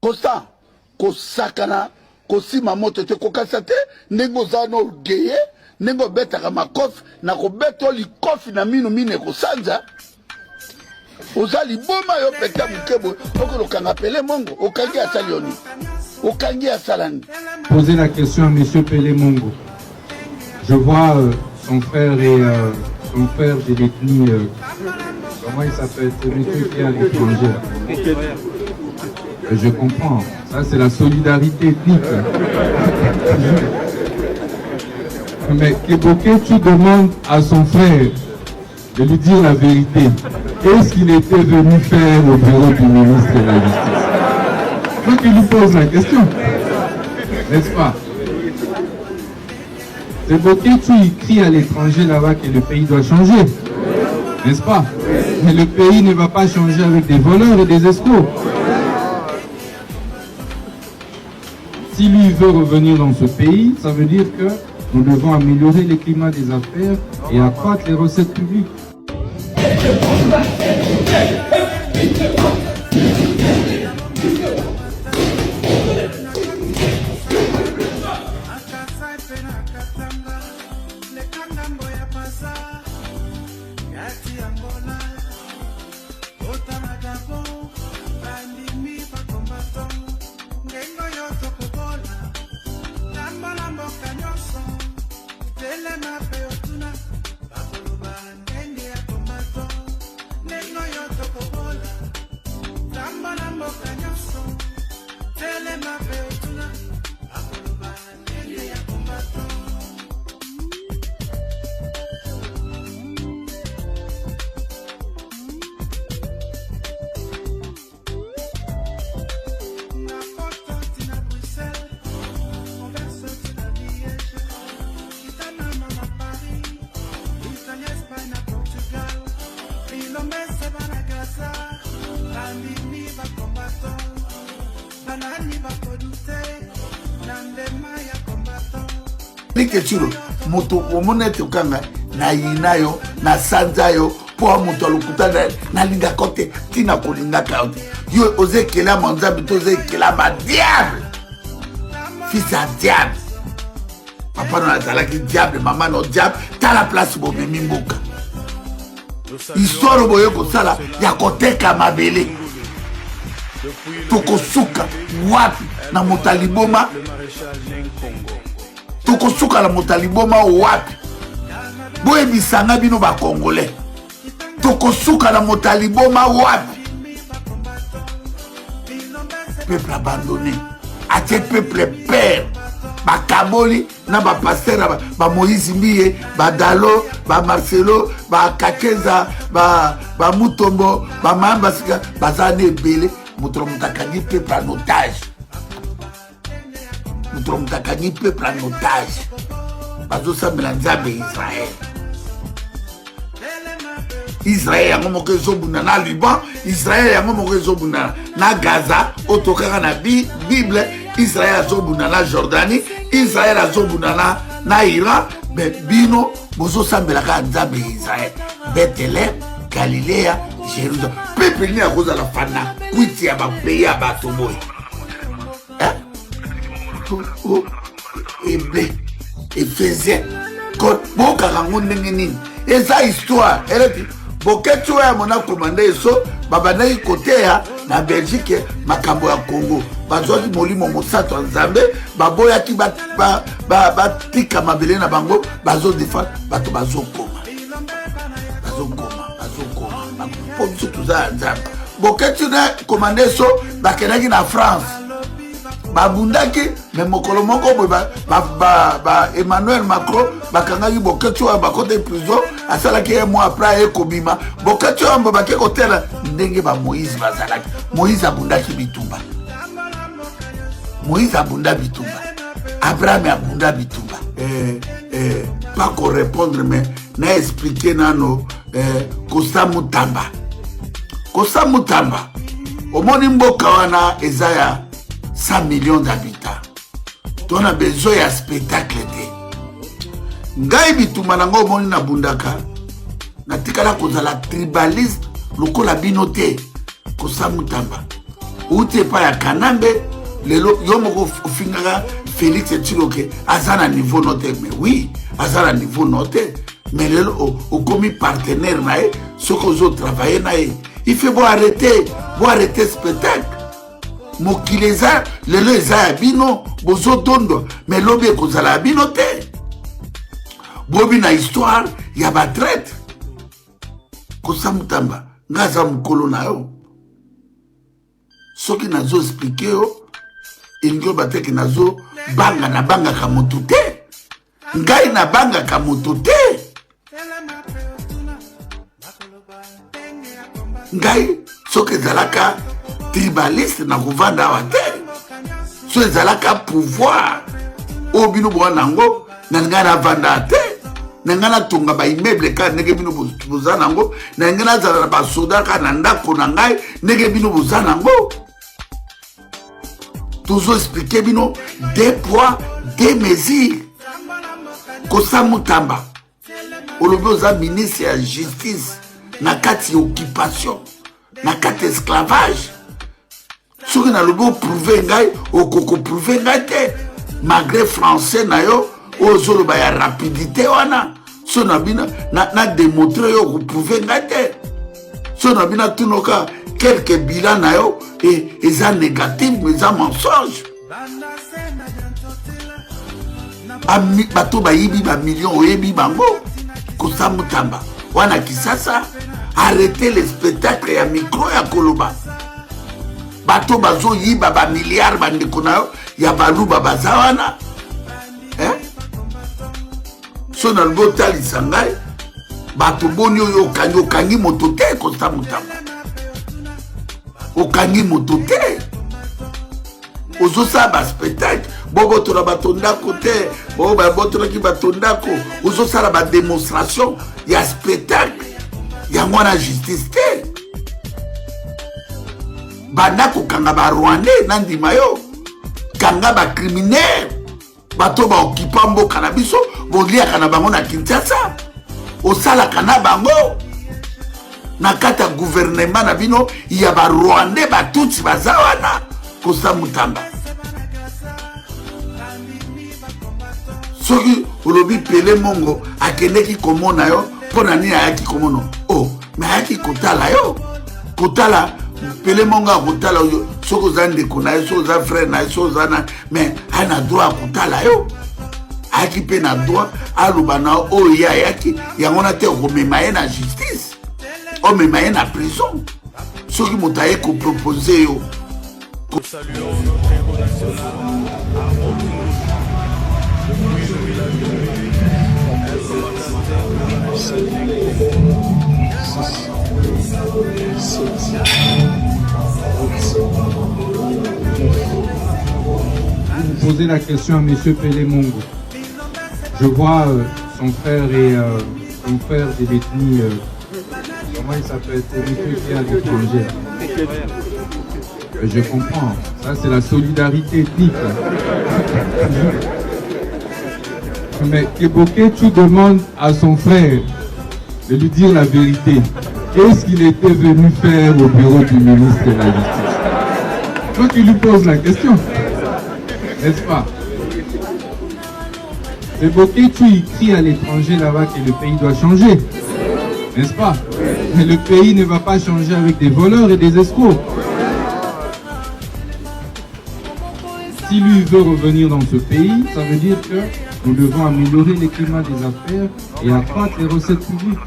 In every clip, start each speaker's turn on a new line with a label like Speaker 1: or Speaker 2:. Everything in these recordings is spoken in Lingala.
Speaker 1: Kosa kosakana kosima moto te kokasa te ndenge oza na orgueille ndenge obetaka makofi na kobeta likofi na mino mine kosanja oza liboma yo peta mukebo okolokanga Pelé Mongo okangi asali oni okangi asalani.
Speaker 2: Poser la question à monsieur Pelé Mongo. Je vois son frère et son frère de l'ethnie comment il s'appelle, celui qui est à l'étranger. Je comprends, ça c'est la solidarité ethnique. Mais Keboké, tu demandes à son frère de lui dire la vérité. Qu'est-ce qu'il était venu faire au bureau du ministre de la Justice? Il faut qu'il lui pose la question, n'est-ce pas? Keboké, tu écris à l'étranger là-bas que le pays doit changer, n'est-ce pas? Mais le pays ne va pas changer avec des voleurs et des escrocs. Si lui veut revenir dans ce pays, ça veut dire que nous devons améliorer le climat des affaires et accroître les recettes publiques.
Speaker 1: Likechiro moto omonete ukanga na yinayo na sanzayo po moto alukuta na linga kote tina kolinga kaote yo oze kela manzabi to oze kela ma diable fils à diable papa no azala ki diable maman no diable ta la place bo memi mboka histoire boye ko sala ya koteka mabele tokosuka wapi na motaliboma tokosuka la motaliboma wapi boye bisanga bino ba congolais tokosuka la motaliboma wapi peuple abandonné à tel peuple père ba Kaboli na ba pasteur ba Moïse Mbiye ba Dalo ba Marcelo ba Kakeza ba Mutombo ba Mamba Sika bazane belé moto mutakangi peuple en otage. Nous trouvons un peuple en otage. Bazo sambela nzambe Israël. Israël yango moko ezobunda na Liban, Israël yango moko ezobunda na Gaza, otokaka na Bible, Israël azobunda na Jordanie, Israël azobunda na Iran, mais bino bozo sambela ka nzambe Israël. Bethlehem, Galilea, Jérusalem. Peuple ni akoza la fana, kwiti ya ba pays ya bato boy. Et faisait bon karango ndengeni eza histoire eleti boketu ya mona commandé so babana côté ya na Belgique makambo ya Congo bazoti molimo mosato nzambe baboya ki ba tika mabele na bango bazo defa bato bazokoma po biso tuza nzambe boketu na commandé so bakenaki na France babundaki mais mokolo moko ba Emmanuel Macron bakangaki boketu ya bakote prison asalaki un mois après ekobima boketu ya mbaki kotela ndenge ba Moïse bazalaki Moïse abundaki bitumba Moïse abunda bitumba Abraham abunda bitumba pas qu'on répondre mais na expliquer nano Kosa Mutamba omoni mboka wana ezaya 100 millions d'habitants. On a besoin d'un spectacle. Ngai bituma nango moni na bundaka. Na tikala koza la tribaliste loko la binote Kosa Mutamba. outé pas ya Kanambe lelo yomoko fingaka Félix Etiloke azana niveau noté mais oui azana niveau noté mais lelo au commis partenaire nae ce que vous travaillez nae il fait bon arrêter spectacle mokileza lelo eza bino bozo tondo mais lobi ekozala bino te bobi na histoire ya ba traite kosa mutamba ngaza mukolo na yo soki nazo expliquer yo ingo bateki nazo banga ka motu te ngai na banga ka motu te ngai soki ezalaka tribaliste na kovanda awa te so ezalaka pouvoir oyo bino bwana nango na ngai navanda te na ngai natonga baimmeuble kaka ndenge bino boza nango na ngai nazala na basoda kaka na ndako na ngai ndenge bino boza nango tozo expliquer bino des poids des mesures kosa mutamba olobi oza ministre ya justice na kati occupation na kati esclavage soki nalobi oprouve ngai okokoprouve ngai te malgré français na yo oyo ozoloba ya rapidité wana so na bino na démontre yo okoprouve ngai te so na bino tunoka quelques bilans na yo eza négatif mais eza mensonge bato bayibi bamillion oyebi bango kosa mutamba wana kisasa arrêtez le spectacle ya micro ya koloba bato bazoyiba bamilliard bandeko na yo ya baluba baza wana so na lobo otalisa ngai bato boni oyo okangi moto te kosa mutamba okangi moto te ozosala baspectacle bobotola bato ndako te bobotonaki bato ndako ozosala bademonstration ya spectacle yango wana justice te banda kokanga barwandais na ndima yo kanga bacriminaire bato baokipa mboka na biso boliaka na bango na Kinshasa osalaka na bango na kati ya gouvernement na bino ya barwandais batutsi baza wana kosa mutamba soki olobi Pele Mongo akendeki komona yo mpona nini ayaki komona me ayaki kotala yo kotala Pele Mongo akotala yo soki oza ndeko na ye soki oza frère na ye soki oza na me aye na droit akotala yo ayaki mpe na droit aloba na oyo ye ayaki yango na te okomema ye na justice omema ye na prison soki moto aye kopropose yo.
Speaker 2: Vous posez la question à M. Pele Mongo. Je vois son frère et son frère est détenu. Comment il s'appelle? C'est monsieur qui est à l'étranger. Je comprends. Ça, c'est la solidarité ethnique. Mais Keboké, tu demandes à son frère de lui dire la vérité. Qu'est-ce qu'il était venu faire au bureau du ministre de la Justice? Toi, tu lui poses la question. N'est-ce pas? Keboké, tu écris à l'étranger là-bas que le pays doit changer. N'est-ce pas? Mais le pays ne va pas changer avec des voleurs et des escrocs. Si lui veut revenir dans ce pays, ça veut dire que nous devons améliorer le climat des affaires et accroître les recettes publiques.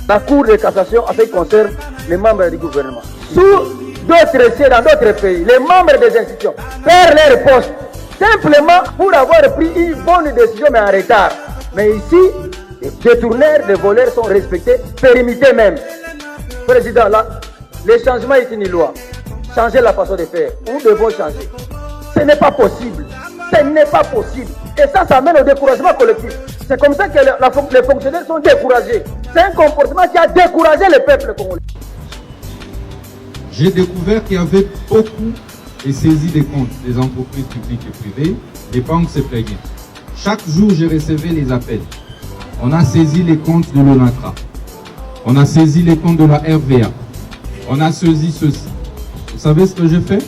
Speaker 3: La Cour de cassation en ce qui concerne les membres du gouvernement. Sous d'autres sièges dans d'autres pays, les membres des institutions perdent leur poste simplement pour avoir pris une bonne décision mais en retard. Mais ici, les détourneurs, les voleurs sont respectés, périmités même. Président, là, le changement est une loi. Changer la façon de faire. Nous devons changer. Ce n'est pas possible. Ce n'est pas possible. Et ça mène au découragement collectif. C'est comme ça que les fonctionnaires sont découragés. C'est un comportement qui a découragé le peuple congolais.
Speaker 2: j'ai découvert qu'il y avait beaucoup de saisies des comptes des entreprises publiques et privées. Les banques se plaignaient. Chaque jour, je recevais les appels. On a saisi les comptes de l'ONATRA. On a saisi les comptes de la RVA. On a saisi ceci. Vous savez ce que j'ai fait?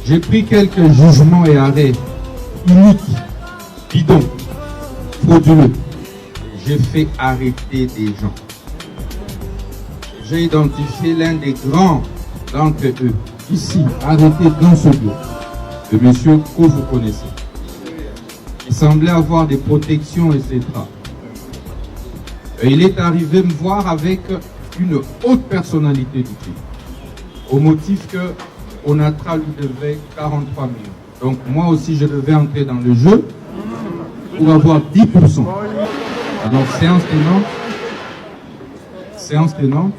Speaker 2: J'ai pris quelques jugements et arrêts uniques, bidons, frauduleux. J'ai fait arrêter des gens. J'ai identifié l'un des grands d'entre eux, ici, arrêté dans ce lieu, le monsieur que vous connaissez. Il semblait avoir des protections, etc. Et il est arrivé me voir avec une haute personnalité du pays, au motif que Onatra lui devait 43 millions. Donc moi aussi, je devais entrer dans le jeu pour avoir 10%. Alors, séance tenante,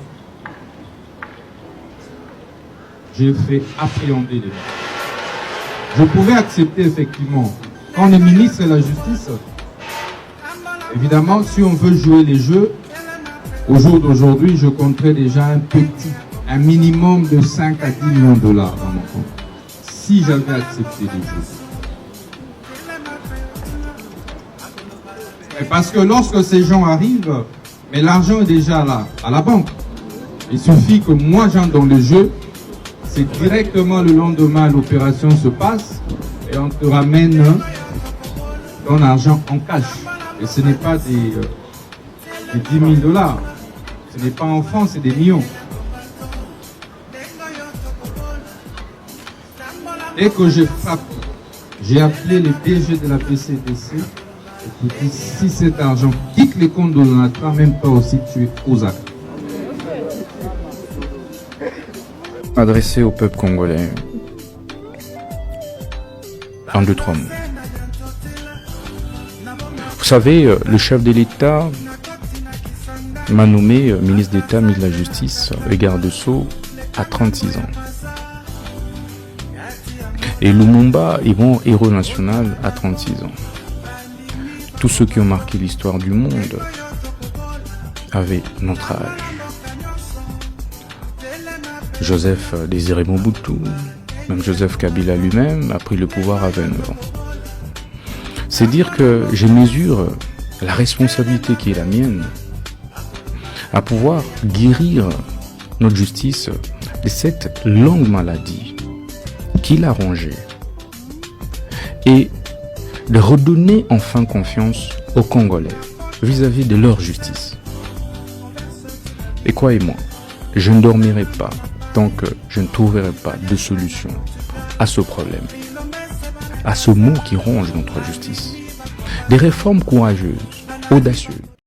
Speaker 2: j'ai fait appréhender les gens. Je pouvais accepter effectivement, quand le ministre de la Justice, évidemment, si on veut jouer les jeux, au jour d'aujourd'hui, je compterais déjà un minimum de 5 à 10 millions de dollars dans mon compte, si j'avais accepté les jeux. Mais parce que lorsque ces gens arrivent, mais l'argent est déjà là, à la banque. Il suffit que moi j'entre dans le jeu, c'est directement le lendemain l'opération se passe et on te ramène ton argent en cash. Et ce n'est pas des 10 000 dollars. Ce n'est pas en France, c'est des millions. Dès que j'ai frappé, j'ai appelé le DG de la PCDC et je dis si cet argent quitte les comptes de l'ONATRA, même pas aussi tu es aux actes.
Speaker 4: Adressé au peuple congolais en 2-3 mots. Vous savez, le chef de l'État m'a nommé ministre d'État, ministre de la Justice et garde-sceau à 36 ans. Et Lumumba est mon héros national à 36 ans. Tous ceux qui ont marqué l'histoire du monde avaient notre âge. Joseph Désiré Mobutu, même Joseph Kabila lui-même, a pris le pouvoir à 29 ans. C'est dire que je mesure la responsabilité qui est la mienne à pouvoir guérir notre justice de cette longue maladie qui l'a rongée et de redonner enfin confiance aux Congolais vis-à-vis de leur justice. Et croyez-moi, je ne dormirai pas tant que je ne trouverai pas de solution à ce problème, à ce mot qui ronge notre justice. Des réformes courageuses, audacieuses,